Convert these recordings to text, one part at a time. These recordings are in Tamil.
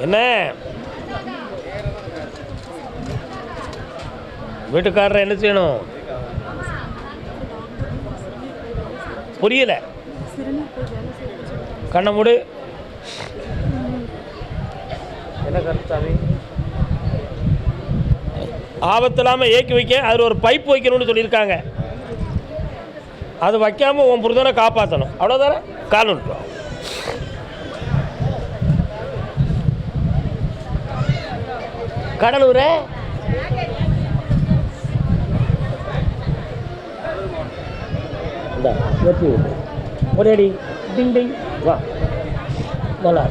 என்ன வீட்டுக்காரரை என்ன செய்யணும்? புரியல. கண்ணை மூடு. என்ன கருத்தாமி? ஆபத்து இல்லாமல் ஏக்கி வைக்க அதில் ஒரு பைப் வைக்கணும்னு சொல்லியிருக்காங்க. அது வைக்காமல் உன் புரிதனை காப்பாற்றணும். அவ்வளோதானே? கால் விட்டுரும். கடலூர் ஒரேடி டிங் டிங் வா. நல்லா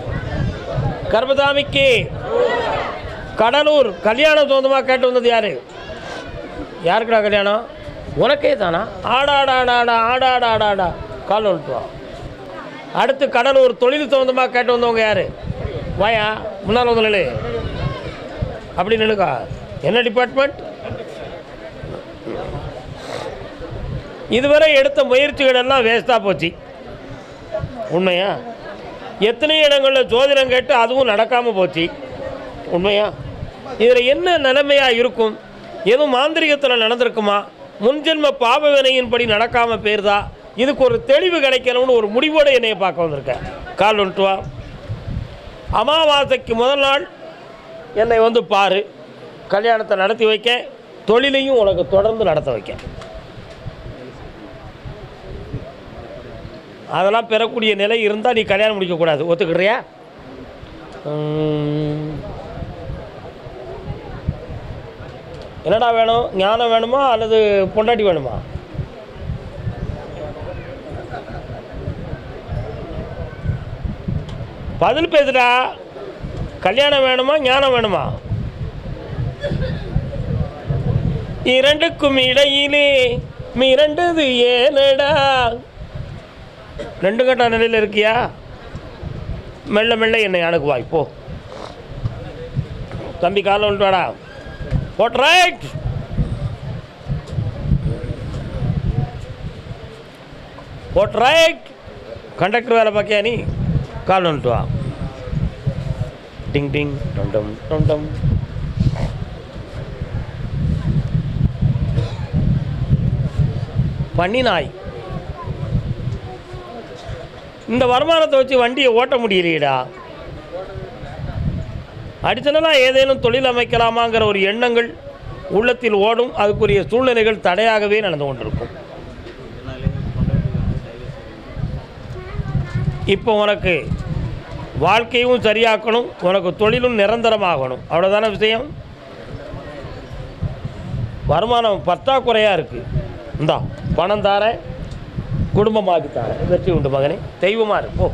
கர்மதாமிக்கு கடலூர் கல்யாணம் சொந்தமாக கேட்டு வந்தது யாரு? யாருக்குடா கல்யாணம்? உனக்கே தானா? ஆடாடாடாடா ஆடாடாடாடா கால் விட்டுருவோம். அடுத்து கடலூர் தொழில் சொந்தமாக கேட்டு வந்தவங்க யார்? வாயா முன்னால் வந்து நில்லு. அப்படி நில்லுக்கா. என்ன டிபார்ட்மெண்ட்? இதுவரை எடுத்த முயற்சிகள் எல்லாம் வேஸ்ட்டாக போச்சு. உண்மையா? எத்தனை இடங்களில் ஜோதிடம் கேட்டு அதுவும் நடக்காமல் போச்சு. உண்மையா? இதில் என்ன நிலைமையாக இருக்கும்? எதுவும் மாந்திரிகத்தில் நடந்திருக்குமா? முன்ஜென்ம பாவ வினையின்படி நடக்காமல் போயிருதா? இதுக்கு ஒரு தெளிவு கிடைக்கணும்னு ஒரு முடிவோடு என்னையை பார்க்க வந்திருக்கேன். கால் வந்துட்டு வா. அமாவாசைக்கு முதல் நாள் என்னை வந்து பாரு. கல்யாணத்தை நடத்தி வைக்க, தொழிலையும் உனக்கு தொடர்ந்து நடத்த வைக்க. அதெல்லாம் பெறக்கூடிய நிலை இருந்தால் நீ கல்யாணம் முடிக்கக்கூடாது. ஒத்துக்கிறியா? என்னடா வேணும்? ஞானம் வேணுமா அல்லது பொண்டாட்டி வேணுமா? பதில் பேசுடா. கல்யாணம் வேணுமா ஞானம் வேணுமா? இரண்டுக்கும் இடையிலே மிரண்டது ஏனடா? ரெண்டு கட்ட நிலையில் இருக்கியா? மெல்ல மெல்ல என்னை அணுகுவாய் போ. தம்பி காலம் வந்துட்டு வாடா. Boat ride. Boat ride. Conductor வேலை பார்க்கியா நீ? கால் வந்துட்டு வா. டிங் டிங் டம் டம் டம் டம். பண்ணி நாய். இந்த வருமானத்தை வச்சு வண்டியை ஓட்ட முடியலையடா. அடிஷனலாக ஏதேனும் தொழில் அமைக்கலாமாங்கிற ஒரு எண்ணங்கள் உள்ளத்தில் ஓடும். அதுக்குரிய சூழ்நிலைகள் தடையாகவே நடந்து கொண்டிருக்கும். இப்போ உனக்கு வாழ்க்கையும் சரியாக்கணும், உனக்கு தொழிலும் நிரந்தரமாகணும். அவ்வளோதான விஷயம். வருமானம் பற்றாக்குறையாக இருக்குது. இந்தா பணம் தாரேன், குடும்பமாகி தாரேன். வெற்றி உண்டு மகனே. தெய்வமாக இருப்போ.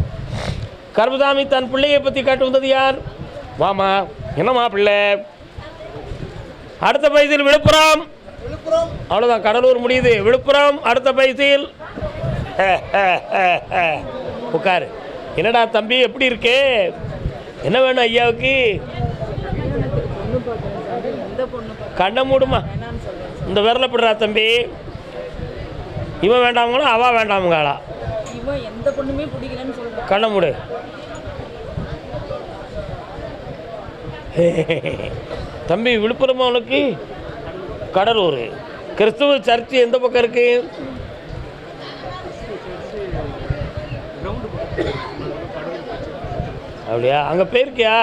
கர்மசாமி தன் பிள்ளையை பற்றி காட்டு வந்தது யார்? வாமா. என்னம்மா பிள்ளை? அடுத்த பைசில் விழுப்புரம். அவ்வளோதான், கடலூர் முடியுது. விழுப்புரம் அடுத்த பைசில். உட்காரு. என்னடா தம்பி எப்படி இருக்கே? என்ன வேணும் ஐயாவுக்கு? கண்ணை மூடுமா. இந்த விரல பிடுறா தம்பி. இவன் வேண்டாமங்களா அவா வேண்டாமங்களா? கண்ணை மூடு. தம்பி விழுப்புரமா உனக்கு? கடலூர். கிறிஸ்துவ சர்ச்சு எந்த பக்கம் இருக்கு? அப்படியா? அங்கே போயிருக்கியா?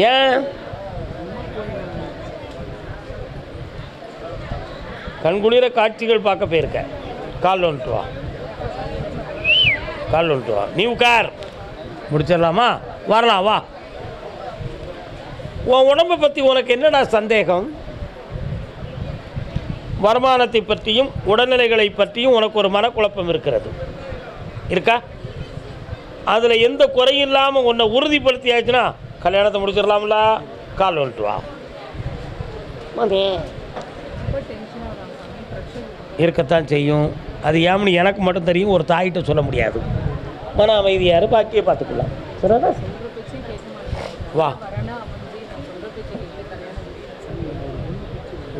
ஏன்? கண்குளிர காட்சிகள் பார்க்க போயிருக்க. கால் வந்துட்டு வா. கால் வந்துட்டு வா. நீ உட்கார். முடிச்சிடலாமா? வரலாம் வா. உன் உடம்பை பற்றி உனக்கு என்னடா சந்தேகம்? வருமானத்தை பற்றியும் உடல்நிலைகளை பற்றியும் உனக்கு ஒரு மனக்குழப்பம் இருக்கிறது. இருக்கா? அதில் எந்த குறையும் இல்லாமல் உன்னை உறுதிப்படுத்தியாச்சுன்னா கல்யாணத்தை முடிச்சிடலாம்ல. கால் வந்துட்டு வா. இருக்கத்தான் செய்யும். அது ஏம்னு எனக்கு மட்டும் தெரியும், ஒரு தாயிட்ட சொல்ல முடியாது. மன அமைதியாரு, பாக்கியே பார்த்துக்கலாம். சரிடா? வா.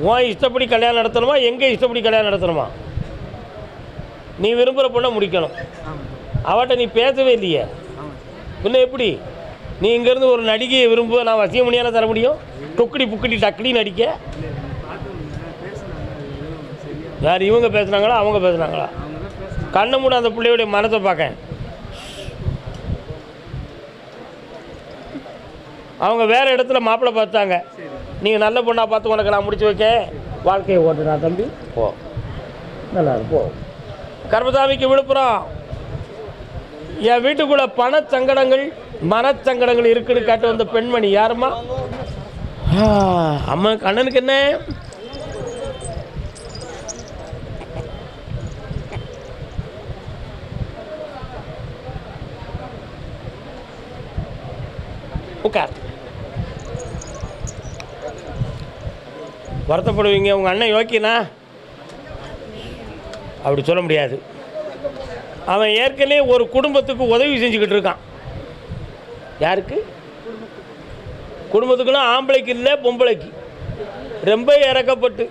உன் இஷ்டப்படி கல்யாணம் நடத்தணுமா? எங்கே இஷ்டப்படி கல்யாணம் நடத்தணுமா? நீ விரும்புகிற பொண்ணை முடிக்கணும். அவட்ட நீ பேசவே இல்லையே, பின்ன எப்படி? நீ இங்கேருந்து ஒரு நடிகையை விரும்ப நான் வசியமணியால தர முடியும்? டொக்கடி புக்கடி டக்கடி நடிக்க யார் இவங்க பேசுனாங்களா அவங்க பேசுனாங்களா? கண்ணை மூட அந்த பிள்ளையுடைய மனசை பார்க்க. அவங்க வேறு இடத்துல மாப்பிள்ளை பார்த்தாங்க. நீங்கள் நல்ல பொண்ணாக பார்த்து உனக்கு நான் முடிச்சு வைக்க வாழ்க்கையை ஓட்டுனா தம்பி போ, நல்லா இருக்கும். கர்மசாமிக்கு விழுப்புரம். என் வீட்டுக்குள்ளே பணச்சங்கடங்கள் மனச்சங்கடங்கள் இருக்குன்னு கேட்டு வந்த பெண்மணி யாருமா? அம்மா அண்ணனுக்கு என்ன? உட்கார். வருத்தப்படுவீங்க, உங்கள் அண்ணன் யோக்கியனா? அப்படி சொல்ல முடியாது. அவன் ஏற்கனவே ஒரு குடும்பத்துக்கு உதவி செஞ்சுக்கிட்டு இருக்கான். யாருக்கு? குடும்பத்துக்குலாம் ஆம்பளைக்கு இல்லை பொம்பளைக்கு. ரொம்ப இறக்கப்பட்டு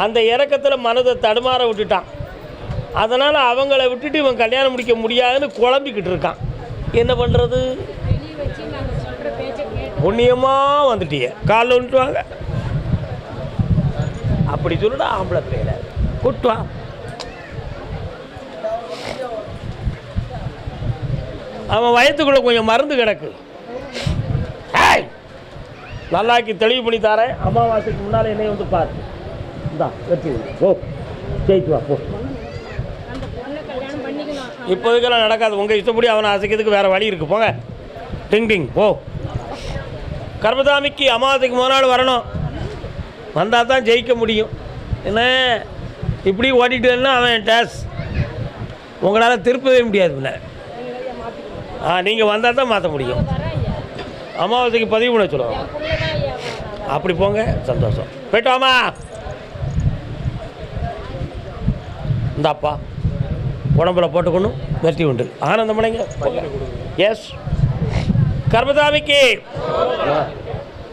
அந்த இறக்கத்தில் மனதை தடுமாற விட்டுட்டான். அதனால் அவங்கள விட்டுட்டு இவன் கல்யாணம் முடிக்க முடியாதுன்னு குழம்பிக்கிட்டு இருக்கான். என்ன பண்ணுறது? புண்ணியமாக வந்துட்டிய காலில் வந்துட்டு வாங்க அப்படி சொல்லுடா. ஆம்பளை பிள்ளைல கூட்டுவா. அவன் வயத்துக்குள்ளே கொஞ்சம் மருந்து கிடக்கு. நல்லாக்கி தெளிவு பண்ணி தாரேன். அமாவாசைக்கு முன்னால் என்னை வந்து பாரு. இந்தா வெற்றி போ, ஜெயித்து வா போ. இப்போதுக்கெல்லாம் நடக்காது. உங்கள் இஷ்டப்படி அவனை அசைக்கிறதுக்கு வேறு வழி இருக்குது. போங்க டிங் டிங் போ. கர்மசாமிக்கு அமாவாசைக்கு முதல் நாள் வரணும். வந்தால் தான் ஜெயிக்க முடியும். என்ன இப்படி ஓட்டிட்டுன்னா அவன் டேஸ் உங்களால் திருப்பவே முடியாது. நீங்கள் வந்தால் தான் மாற்ற முடியும். அமாவாசைக்கு பதிவு பண்ண சொல்லுவாங்க. அப்படி போங்க, சந்தோஷம். போய்ட்டோமா? இந்தாப்பா உடம்புல போட்டுக்கணும். வெற்றி உண்டு. ஆனந்தம் அடைங்க. எஸ். கர்மசாமிக்கு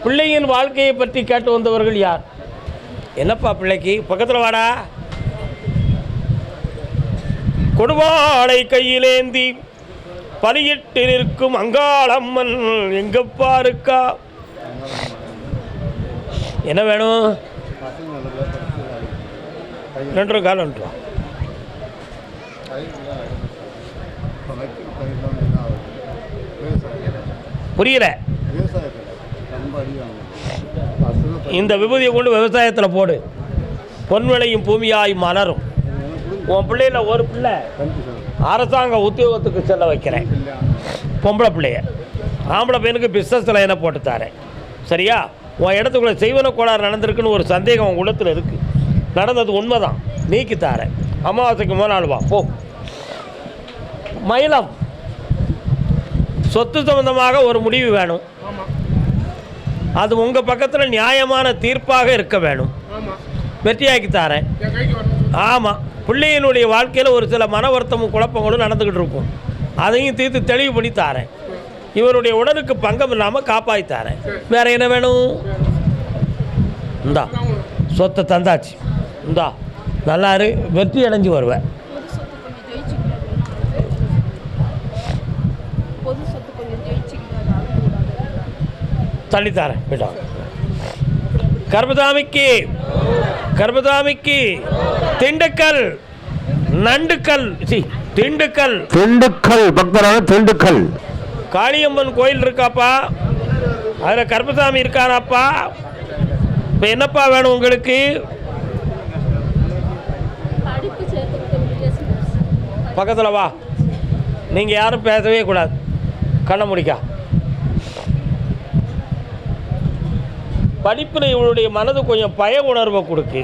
பிள்ளையின் வாழ்க்கையை பற்றி கேட்டு வந்தவர்கள் யார்? என்னப்பா பிள்ளைக்கு? பக்கத்தில் வாடா. கொடுவாளை கையிலேந்தி பதியிட்டு நிற்கும் அங்காளம்மன் எங்கப்பா இருக்கா? என்ன வேணும்? 2 காலம் ஒன்று. புரியல. இந்த விபூதியை கொண்டு விவசாயத்தில் போடு. பொன் விளையும் பூமியாய் மலரும். உன் பிள்ளையில ஒரு பிள்ளை அரசாங்க உத்தியோகத்துக்கு செல்ல வைக்கிறேன். பொம்பளை பிள்ளைய. ஆம்பளை பையனுக்கு பிஸ்னஸில் என்ன போட்டு தரேன். சரியா? உன் இடத்துக்குள்ளே செய்வன கோளாறு நடந்திருக்குன்னு ஒரு சந்தேகம் உன் உள்ளத்தில் இருக்குது. நடந்தது உண்மைதான். நீக்கி தாரேன். அமாவாசைக்கு முதல் நாள் வா போ. மயிலம். சொத்து சம்பந்தமாக ஒரு முடிவு வேணும். அது உங்கள் பக்கத்தில் நியாயமான தீர்ப்பாக இருக்க வேணும். வெற்றியாக்கி தாரேன். ஆமாம். பிள்ளையினுடைய வாழ்க்கையில் ஒரு சில மன வருத்தமும் குழப்பங்களும் நடந்துக்கிட்டு இருக்கும். அதையும் தீர்த்து தெளிவு பண்ணி தாரேன். இவருடைய உடலுக்கு பங்கம் இல்லாமல் காப்பாற்றி தாரேன். வேறு என்ன வேணும்? இந்தா சொத்தை தந்தாச்சு. இந்தா நல்லாரு. வெற்றி அடைஞ்சு வருவேன். தள்ளித்தாரேன். போயிட்டாங்க. கர்மசாமிக்கு திண்டுக்கல் நண்டுக்கல் திண்டுக்கல் பக்தரான திண்டுக்கல் காளியம்மன் கோயில் இருக்காப்பா. அதில் கர்மசாமி இருக்கானாப்பா. இப்போ என்னப்பா வேணும் உங்களுக்கு? பக்கத்தில் வா. நீங்கள் யாரும் பேசவே கூடாது. கண்ணை முடிக்கா. படிப்பில் இவளுடைய மனது கொஞ்சம் பய உணர்வை கொடுக்கு.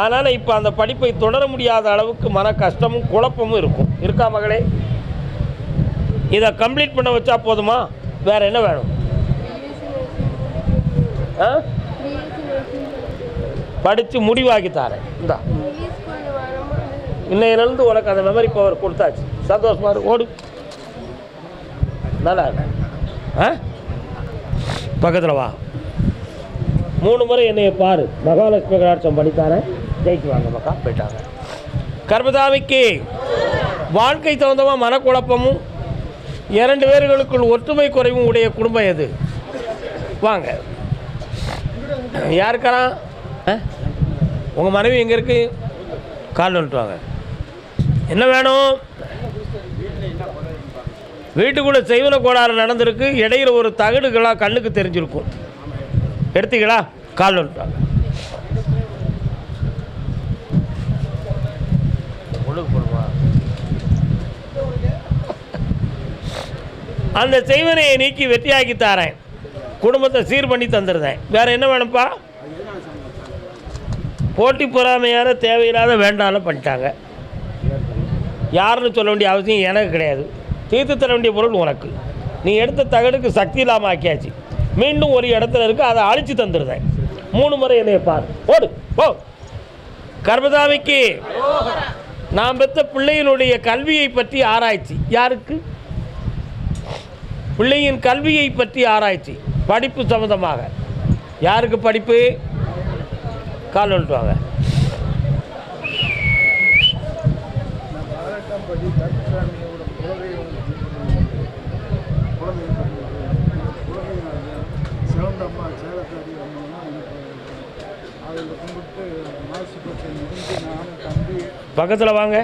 அதனால் இப்போ அந்த படிப்பை தொடர முடியாத அளவுக்கு மன கஷ்டமும் குழப்பமும் இருக்கும். இருக்கா மகளே? இதை கம்ப்ளீட் பண்ண வச்சா போதுமா? வேறு என்ன வேணும்? படித்து முடிவாக்கி தாரேன். இந்தா இன்னையிலிருந்து உனக்கு அந்த மெமரி பவர் கொடுத்தாச்சு. சந்தோஷமா ஓடு. நல்லா பக்கத்தில் வா. 3 முறை என்னைய பாரு. மகாலட்சுமி கடாட்சம் பண்ணித்தாரேன். ஜெயிக்கு வாங்க மக்கா. போயிட்டாங்க. கர்மசாமிக்கு வாழ்க்கை தகுந்தமாக மனக்குழப்பமும் 2 பேர்களுக்குள் ஒற்றுமை குறைவும் உடைய குடும்பம் எது? வாங்க. யாருக்கெல்லாம் உங்கள் மனைவி எங்கே இருக்கு? கால் வந்துட்டு வாங்க. என்ன வேணும்? வீட்டுக்குள்ளே செய்வன கோளாறு நடந்திருக்கு. இடையில ஒரு தகடுகளாக கண்ணுக்கு தெரிஞ்சிருக்கும். எடுத்தீங்களா? கால் வந்துட்டு வாங்க. அந்த செய்வனையை நீக்கி வெற்றியாக்கி தாரேன். குடும்பத்தை சீர் பண்ணி தந்துடுறேன். வேற என்ன வேணும்ப்பா? போட்டி பொறாமையான தேவையில்லாத வேண்டாம்னு பண்ணிட்டாங்க. யாருன்னு சொல்ல வேண்டிய அவசியம் எனக்கு கிடையாது. தீர்த்து தர வேண்டிய பொருள் உனக்கு. நீ எடுத்த தகடுக்கு சக்தி இல்லாமல் ஆக்கியாச்சு. மீண்டும் ஒரு இடத்துல இருக்கு, அதை அழிச்சு தந்துடுறேன். 3 முறை என்னைய பாரு. ஓடு போ. கர்மசாமிக்கு நான் பெற்ற பிள்ளையினுடைய கல்வியை பற்றி ஆராய்ச்சி. யாருக்கு? பிள்ளையின் கல்வியை பற்றி ஆராய்ச்சி, படிப்பு சம்பந்தமாக. யாருக்கு படிப்பு? கால் வந்துட்டு வாங்க. பக்கத்தில் வாங்க.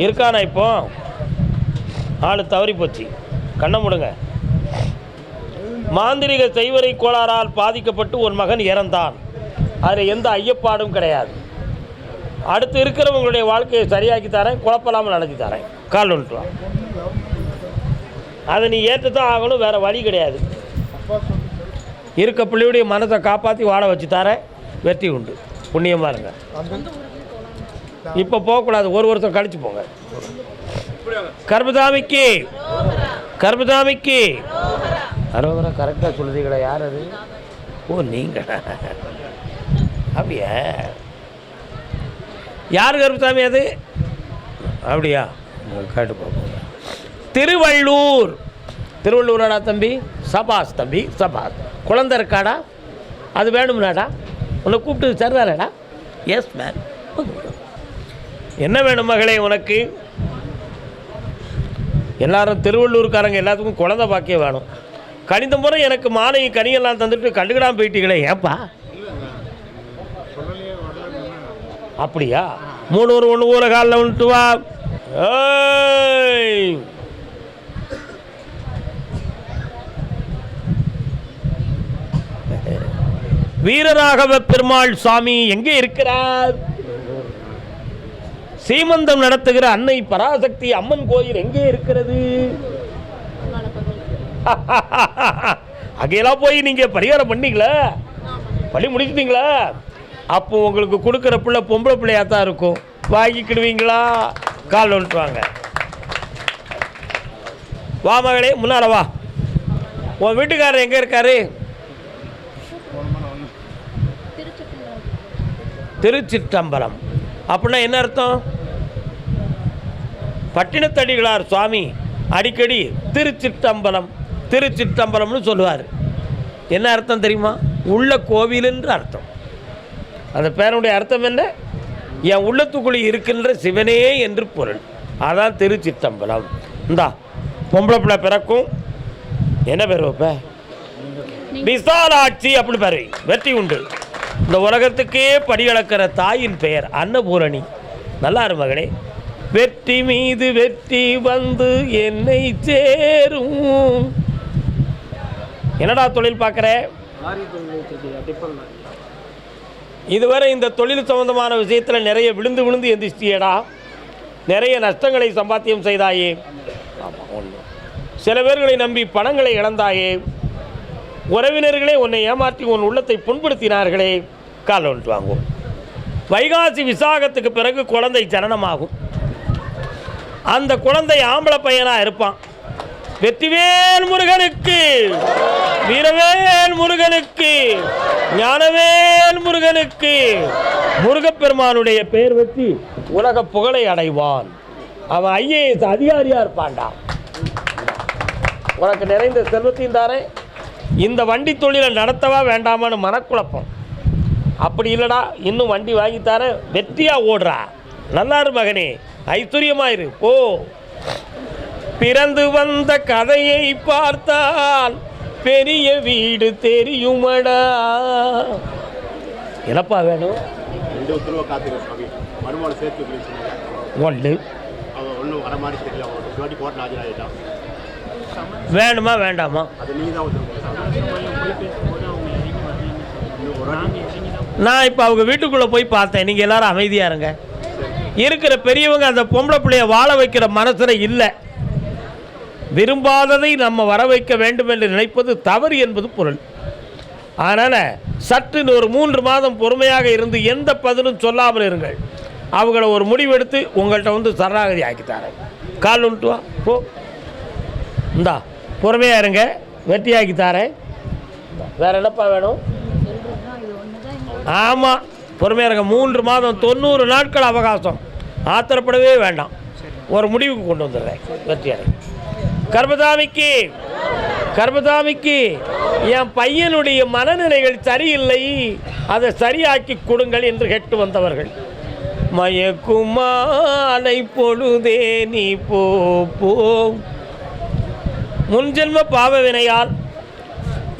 இருக்கானா இப்போ? ஆளு தவறி போச்சு. கண்ணை முடுங்க. மாந்திரிக செய்வரை கோளாறால் பாதிக்கப்பட்டு ஒரு மகன் இறந்தான். அதில் எந்த ஐயப்பாடும் கிடையாது. அடுத்து இருக்கிறவங்களுடைய வாழ்க்கையை சரியாக்கி தரேன், குழப்பலாமல் நடத்தி தரேன். கால் வந்துட்டுவான். அதை நீ ஏற்று தான் ஆகணும், வேறு வழி கிடையாது. இருக்க பிள்ளையுடைய மனத்தை காப்பாற்றி வாழ வச்சு தரேன். வெற்றி உண்டு. புண்ணியமாக இருங்க. இப்போ போகக்கூடாது, ஒரு வருஷம் கழிச்சு போங்க. கர்மசாமிக்கு கர்மசாமிக்கு அரோகரா. கரெக்டாக சொல்லுறீங்களா? யார் அது? ஓ, நீங்கள். அப்படியா? யார் கர்மசாமி அது? அப்படியா? கேட்டு போங்க. திருவள்ளூர். திருவள்ளூராடா தம்பி? சபாஸ் தம்பி, சபாஸ். குழந்தை இருக்காடா? அது வேணும்னாடா? உன்னை கூப்பிட்டு சரிதானடா? Yes ma'am. என்ன வேணும் மகளே உனக்கு? எல்லாரும் திருவள்ளூர்காரங்க எல்லாத்துக்கும் குழந்தை பாக்கியம் வேணும். கணித முறை எனக்கு மாலையும் கனியெல்லாம் தந்துட்டு கண்டுக்கிடாமல் போயிட்டீங்களே, ஏப்பா? அப்படியா? 3 ஒரு 1 ஊரை காலில் வந்துட்டு வா. வீரராகவ பெருமாள் சாமி எங்கே இருக்கிறார்? சீமந்தம் நடத்துகிற அன்னை பராசக்தி அம்மன் கோயில் எங்கே இருக்கிறது? அங்கெல்லாம் போய் நீங்க பரிகாரம் பண்ணீங்களா? பள்ளி முடிச்சிட்டீங்களா? அப்போ உங்களுக்கு கொடுக்குற பிள்ளை பொம்பளை பிள்ளையா தான் இருக்கும். வாங்கிக்கிடுவீங்களா? கால் வந்துட்டு வாங்க. வா மகளே, முன்னால வா. உன் வீட்டுக்காரர் எங்கே இருக்காரு? திருச்சிற்றம்பலம். அப்படின்னா என்ன அர்த்தம்? பட்டினத்தடிகளார் சுவாமி அடிக்கடி திருச்சிற்றம்பலம் திருச்சிற்றம்பலம்னு சொல்லுவார். என்ன அர்த்தம் தெரியுமா? உள்ள கோவில் என்று அர்த்தம். அந்த பேருடைய அர்த்தம் என்ன? என் உள்ளத்துக்குள்ளே இருக்கின்ற சிவனே என்று பொருள். அதான் திருச்சிற்றம்பலம். இந்தா பொம்பளை பிள்ளை பிறக்கும். என்ன பேர் வைப்ப? விசாலாட்சி அப்படி பேர். வெற்றி உண்டு. இந்த உலகத்துக்கே படியளக்கிற தாயின் பெயர் அன்னபூரணி. நல்லா இரு மகளே. வெற்றி மீது வெற்றி வந்து என்னை சேரும். என்னடா தொழில் பார்க்குற? இதுவரை இந்த தொழில் சம்பந்தமான விஷயத்தில் நிறைய விழுந்து விழுந்து எந்திரிச்சியடா. நிறைய நஷ்டங்களை சம்பாத்தியம் செய்தாயே. ஆமாம், ஒன்று. சில பேர்களை நம்பி பணங்களை இழந்தாயே. உறவினர்களே உன்னை ஏமாற்றி உன் உள்ளத்தை புண்படுத்தினார்களே. கால் வந்துட்டு வாங்குவோம். வைகாசி விசாகத்துக்கு பிறகு குழந்தை ஜனனமாகும். அந்த குழந்தை ஆம்பளை பையனாக இருப்பான். வெற்றிவேல் முருகனுக்கு, வீரவேல் முருகனுக்கு, ஞானவேல் முருகனுக்கு, முருகப்பெருமானுடைய பெயர் வச்சு உலக புகழை அடைவான். அவன் IAS அதிகாரியாக இருப்பான்டா. உனக்கு நிறைந்த செல்வத்தையும் தாரேன், இந்த வண்டி தொழிலை நடத்தவா வேண்டாமான்னு மனக்குழப்பம். அப்படி இல்லைடா, இன்னும் வண்டி வாங்கித்தார, வெற்றியாக ஓடுறா, நல்லாரு மகனே, ஐஸ்வர்யமாயிரு ஓ. பிறந்து வந்த கதையை பார்த்தால் பெரிய வீடு தெரியுமடா. என்னப்பா வேணும்? ஒன்று வேணுமா வேண்டாமா? நான் இப்போ அவங்க வீட்டுக்குள்ளே போய் பார்த்தேன். நீங்கள் எல்லாரும் அமைதியாக இருங்க. இருக்கிற பெரியவங்க அந்த பொம்பளை பிள்ளைய வாழ வைக்கிற மனசில் இல்லை. விரும்பாததை நம்ம வர வைக்க வேண்டும் என்று நினைப்பது தவறு என்பது பொருள். அதனால் சற்று ஒரு 3 மாதம் பொறுமையாக இருந்து எந்த பதிலும் சொல்லாமல் இருங்கள். அவங்கள ஒரு முடிவெடுத்து உங்கள்கிட்ட வந்து சரணாகதி ஆக்கித்தாரேன். கால் உண்டு வா போ. இந்தா பொறுமையாக இருங்க, வெற்றி ஆக்கித்தாரேன். வேறு என்னப்பா வேணும்? ஆமாம், பொறுமையாக இருங்க. 3 மாதம் 90 நாட்கள் அவகாசம். ஆத்திரப்படவே வேண்டாம், ஒரு முடிவுக்கு கொண்டு வந்துடுறேன். வெற்றி அடை. கர்மதாமிக்கு கர்மதாமிக்கு என் பையனுடைய மனநிலைகள் சரியில்லை, அதை சரியாக்கி கொடுங்கள் என்று கேட்டு வந்தவர்கள். மயக்குமாலை பொழுதே நீ போ. முன்ஜென்ம பாவ வினையால்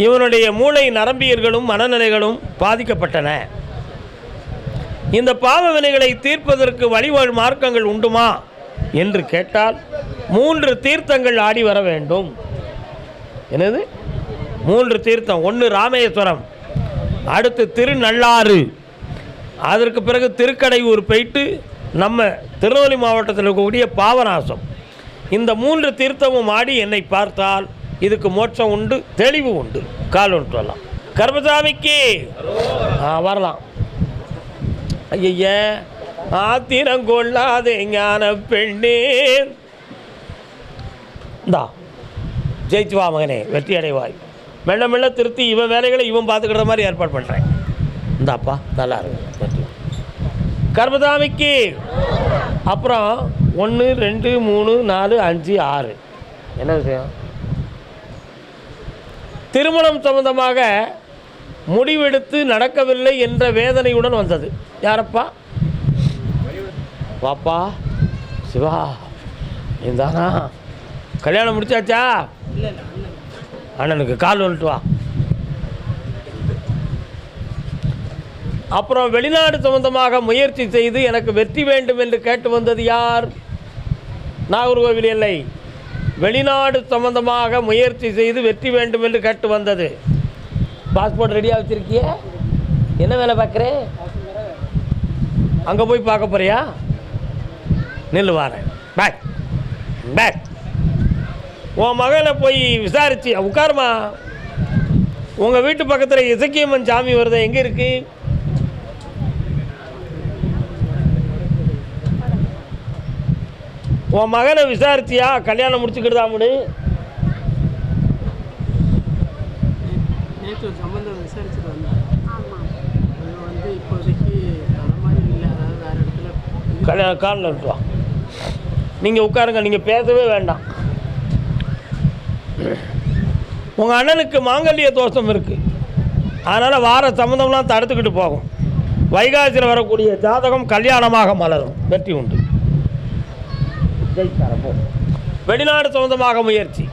இவனுடைய மூளை நரம்பியர்களும் மனநிலைகளும் பாதிக்கப்பட்டன. இந்த பாவ வினைகளை தீர்ப்பதற்கு வழிவழி மார்க்கங்கள் உண்டுமா என்று கேட்டால் 3 தீர்த்தங்கள் ஆடி வர வேண்டும். என்னது? 3 தீர்த்தம். ஒன்று ராமேஸ்வரம், அடுத்து திருநள்ளாறு, அதற்கு பிறகு திருக்கடையூர் போயிட்டு நம்ம திருநெல்வேலி மாவட்டத்தில் இருக்கக்கூடிய பாவநாசம். இந்த 3 தீர்த்தமும் ஆடி என்னை பார்த்தால் இதுக்கு மோட்சம் உண்டு, தெளிவு உண்டு. கால் ஒன்று வரலாம். கர்மசாமிக்கு வரலாம். ஐய ஆத்திரங்கொள்ளாதே ஞான பெண்ணே. இந்தா ஜெயிச்சு வா மகனே, வெற்றி அடைவாய். மெல்ல மெல்ல திருத்தி இவன் வேலைகளை இவன் பார்த்துக்கிற மாதிரி ஏற்பாடு பண்ணுறேன். இந்தாப்பா நல்லா இருக்கு. வெற்றி கர்மதாமிக்கு. அப்புறம் 1 2 3 4 5 6 என்ன விஷயம்? திருமணம் சம்பந்தமாக முடிவெடுத்து நடக்கவில்லை என்ற வேதனையுடன் வந்தது. யாரப்பா? வாப்பா சிவா, நீந்தானா? கல்யாணம் முடிச்சாச்சா? அண்ணனுக்கு கால் வந்துட்டு வா. அப்புறம் வெளிநாடு சம்பந்தமாக முயற்சி செய்து எனக்கு வெற்றி வேண்டும் என்று கேட்டு வந்தது யார்? நாகர்கோவில் இல்லை, வெளிநாடு சம்பந்தமாக முயற்சி செய்து வெற்றி வேண்டும் என்று கேட்டு வந்தது. பாஸ்போர்ட் ரெடியாக வச்சுருக்கிய? என்ன வேலை பார்க்குறேன்? அங்கே போய் பார்க்க போறியா? நில்லு வாரேன். Back back. உன் மகளை போய் விசாரிச்சு உட்காருமா. உங்கள் வீட்டு பக்கத்தில் இசக்கியம்மன் சாமி வருது, எங்கே இருக்கு? உன் மகனை விசாரிச்சியா? கல்யாணம் முடிச்சுக்கிட்டுதாமுன்னு கல்யாணம் காலில் விட்டுவா. நீங்கள் உட்காருங்க, நீங்கள் பேசவே வேண்டாம். உங்கள் அண்ணனுக்கு மாங்கல்ய தோஷம் இருக்குது, அதனால் வார சம்மந்தம்லாம் தடுத்துக்கிட்டு போகும். வைகாசியில் வரக்கூடிய ஜாதகம் கல்யாணமாக மலரும், வெற்றி உண்டு. வெளிநாடு சம்பந்தமாக முயற்சி,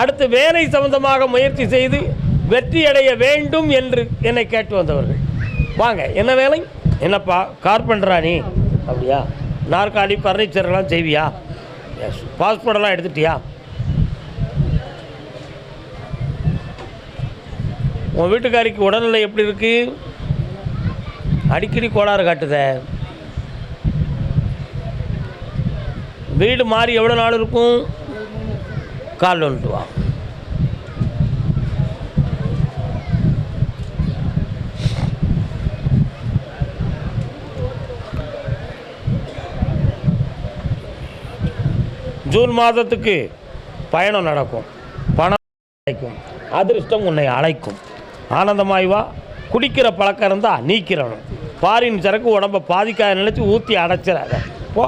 அடுத்து வேலை சம்பந்தமாக முயற்சி செய்து வெற்றி அடைய வேண்டும் என்று என்னை கேட்டு வந்தவர்கள். வாங்க, என்ன வேலை? என்னப்பா கார்பெண்டரா நீ? அப்படியா? நாற்காலி ஃபர்னிச்சர்லாம் செய்வியா? எஸ். பாஸ்போர்ட்டெல்லாம் எடுத்துட்டியா? உன் வீட்டுக்காரிக்கு உடல்நிலை எப்படி இருக்கு? அடிக்கடி கோளாறு காட்டுத. வீடு மாறி எவ்வளோ நாள் இருக்கும்? கால் வந்துட்டு வா. ஜூன் மாதத்துக்கு பயணம் நடக்கும், பணம் கிடைக்கும், அதிர்ஷ்டம் உன்னை அழைக்கும். ஆனந்தமாய் வா. குடிக்கிற பழக்கம் இருந்தால் நீக்கிறணும். பாரின் சரக்கு உடம்பை பாதிக்காத நினச்சி ஊற்றி அடைச்சிடாத போ.